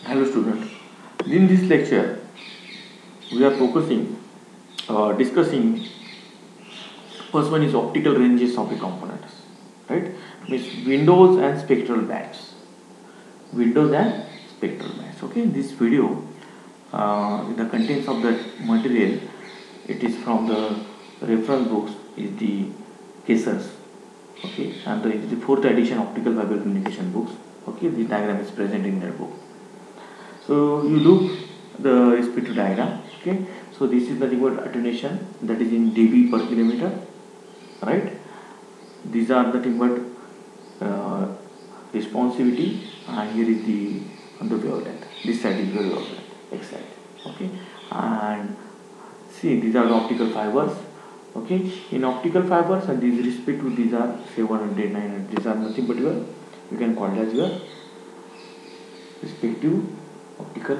Hello student. In this lecture, we are discussing first one is optical ranges of the components, right? Means windows and spectral bands. Windows and spectral bands. Okay, this video, the contents of the material, it is from the reference books is the Caesars. Okay, and the fourth edition optical fiber communication books. Okay, the diagram is present in that book. So you look the respective diagram. Okay, so this is the word attenuation, that is in dB per kilometer, right? These are the word responsivity, and here is the wavelength. This side is the wavelength, X side. Okay, and see, these are the optical fibers. Okay, in optical fibers, and these respect to these are 700, 900. These are nothing but you can call it as your respective optical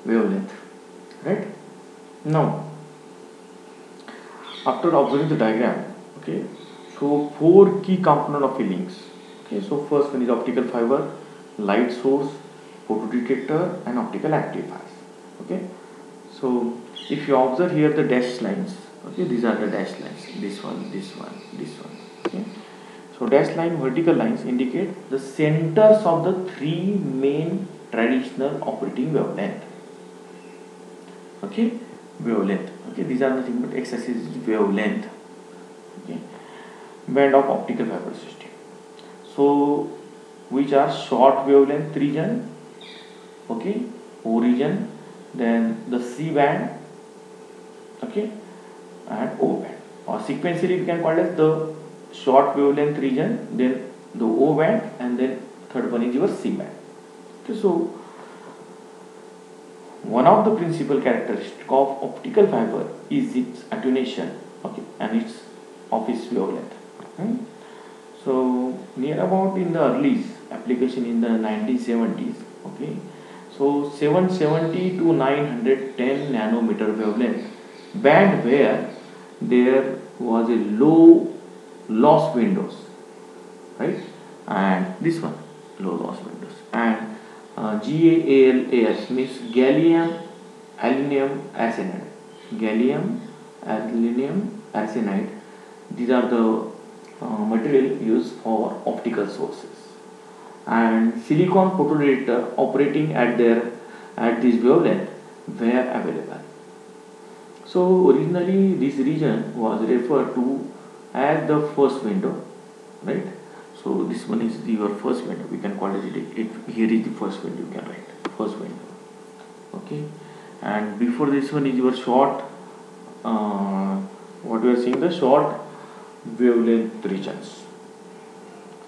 wavelength, right? Now, after observing the diagram, okay, so four key component of a links. Okay, so first one is optical fiber, light source, photodetector, and optical amplifiers. Okay, so if you observe here the dashed lines, okay, these are the dashed lines. This one, this one, this one. Okay, so dashed line, vertical lines indicate the centers of the three main traditional operating wavelength. Okay, wavelength. Okay, these are nothing but x-axis is wavelength. Okay, band of optical fiber system. So which are short wavelength region, okay, O region, then the C band, okay, and O band, or sequentially we can call it the short wavelength region, then the O band, and then third one is your C band. Okay, so one of the principal characteristics of optical fiber is its attenuation, okay, and its of its wavelength. So near about in the early application in the 1970s, okay, so 770 to 910 nanometer wavelength band where there was a low loss windows, right, and this one low loss windows, and GaAs means gallium aluminum arsenide. Gallium aluminum arsenide. These are the material used for optical sources. And silicon photodetector operating at this wavelength were available. So originally this region was referred to as the first window, right? So this one is your first window. We can call it, here is the first window. You can write first window. Okay, and before this one is your short. What we are seeing, the short wavelength regions,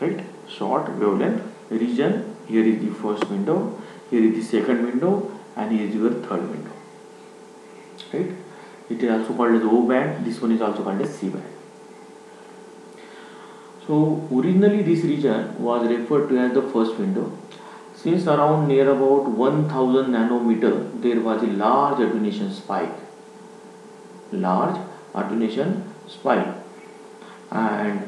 right? Short wavelength region. Here is the first window. Here is the second window, and here is your third window, right? It is also called as O band. This one is also called as C band. So originally this region was referred to as the first window. Since around near about 1000 nanometer there was a large attenuation spike. Large attenuation spike, and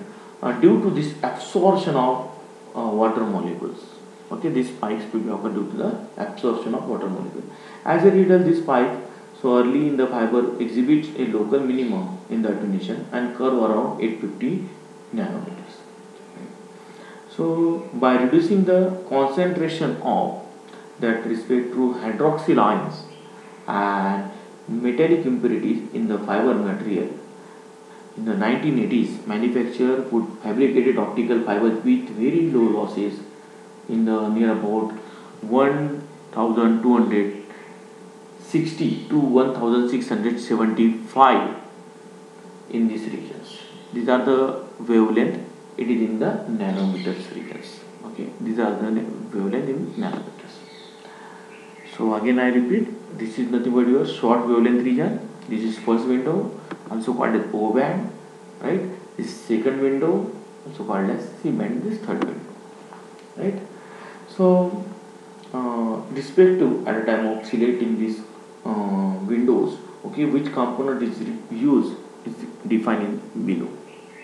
due to this absorption of water molecules. Okay, these spikes will be occur due to the absorption of water molecules. As a result, this spike, so early in the fiber, exhibits a local minimum in the attenuation and curve around 850 nanometers. So by reducing the concentration of that respect to hydroxyl ions and metallic impurities in the fiber material, in the 1980s, manufacturer would fabricated optical fibers with very low losses in the near about 1260 to 1675 in these regions. These are the wavelength. It is in the nanometers regions. Okay, these are the wavelength in nanometers. So again I repeat, this is nothing but your short wavelength region. This is first window, also called as O band, right? This second window, also called as C band. This third window, right? So respective at the time of selecting these windows, okay, which component is used is defined in below.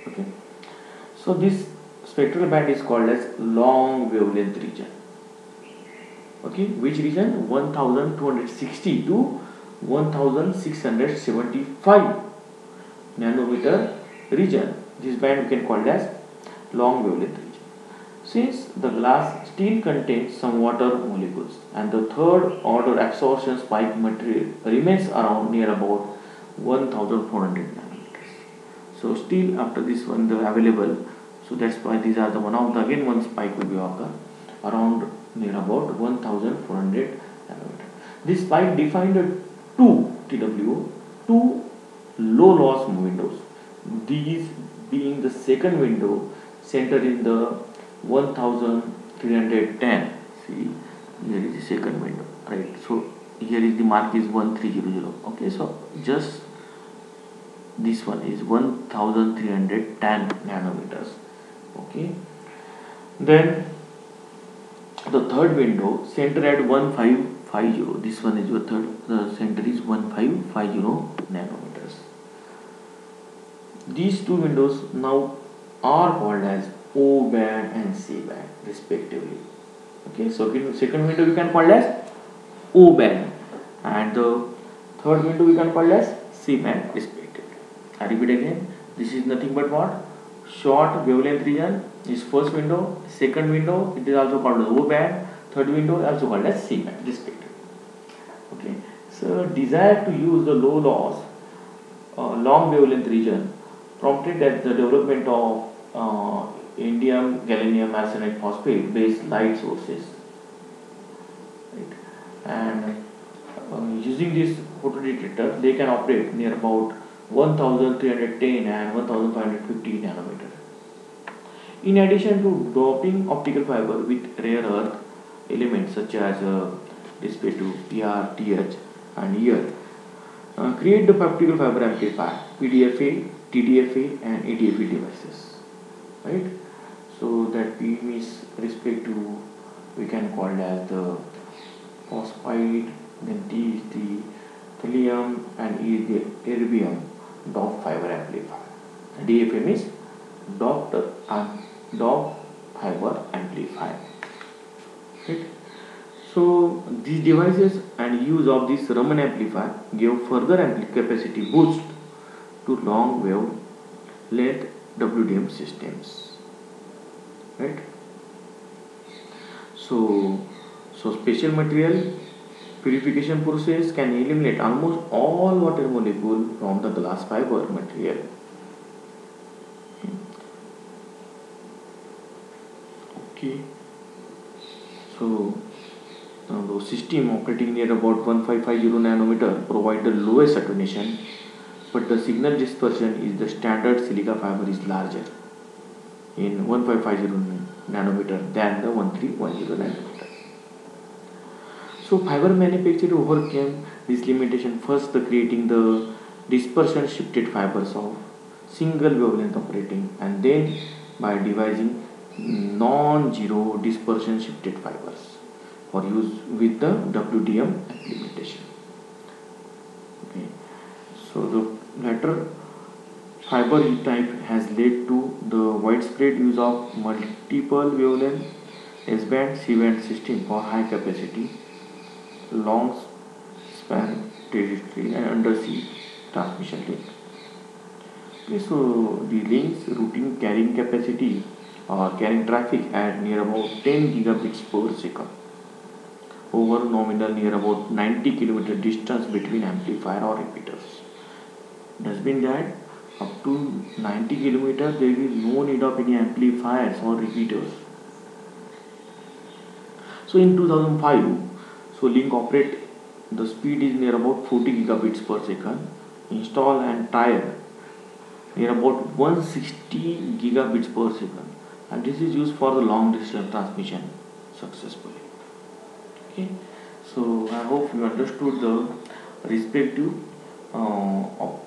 Okay, so this spectral band is called as long wavelength region. Okay, which region? 1260 to 1675 nanometer region. This band we can call it as long wavelength region. Since the glass still contains some water molecules and the third order absorption spike material remains around near about 1400 nanometers. So still after this one the available, so that's why these are the one of the again one spike will be occur around near about 1400 nanometer. This spike defined two TW, two low loss windows. These being the second window centered in the 1310. See, here is the second window, right? So here is the mark is 1300. Okay, so just this one is 1310 nanometers. Okay, then the third window center at 1550. This one is your third, the center is 1550 nanometers. These two windows now are called as O band and C band respectively. Okay, so second window we can call as O band and the third window we can call as C band respectively. I repeat again, this is nothing but what? Short wavelength region is first window, second window it is also called as O band, third window also called as C band respectively. Okay, so desire to use the low loss long wavelength region prompted at the development of indium gallium arsenide phosphate based light sources, right? And using this photodetector they can operate near about 1310 and 1550 nanometer. In addition to doping optical fiber with rare earth elements such as DSP2, PR, TH and ER, create the optical fiber amplifier PDFA, TDFA and ADFA devices, right? So that P means respect to we can call it as the phosphide, then T is the thulium and E is the erbium doped fiber amplifier. DFA means doped fiber amplifier, right? So these devices and use of this Raman amplifier gave further capacity boost to long wavelength WDM systems, right? So special material purification process can eliminate almost all water molecule from the glass fiber material. Okay, so the system operating near about 1550 nanometer provide the lowest attenuation, but the signal dispersion is the standard silica fiber is larger in 1550 nanometer than the 1310 nanometer. So fiber manufacturer overcame this limitation first the creating the dispersion shifted fibers of single wavelength operating and then by devising non-zero dispersion shifted fibers for use with the WDM implementation. Okay, so the latter fiber type has led to the widespread use of multiple wavelength S-band, C-band system for high capacity, long span terrestrial and undersea transmission link. Okay, so the links routing carrying capacity or carrying traffic at near about 10 gigabits per second over nominal near about 90 kilometer distance between amplifier or repeaters. Does mean that up to 90 kilometers there is no need of any amplifiers or repeaters. So in 2005, so link operate the speed is near about 40 gigabits per second, install and trial near about 160 gigabits per second, and this is used for the long distance transmission successfully. Okay, so I hope you understood the respective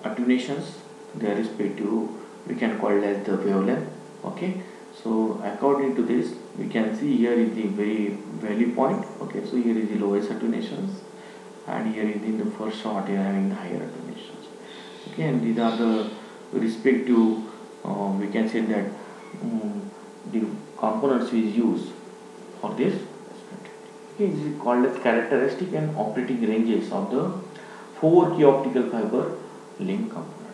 attenuations, their respective we can call it as the wavelength. Okay, so according to this we can see here is the very value point. Okay, so here is the lowest attenuations and here is in the first shot here having higher attenuations. Okay, and these are the respective we can say that the components we use for this. Okay, this is called as characteristic and operating ranges of the 4K optical fiber link component.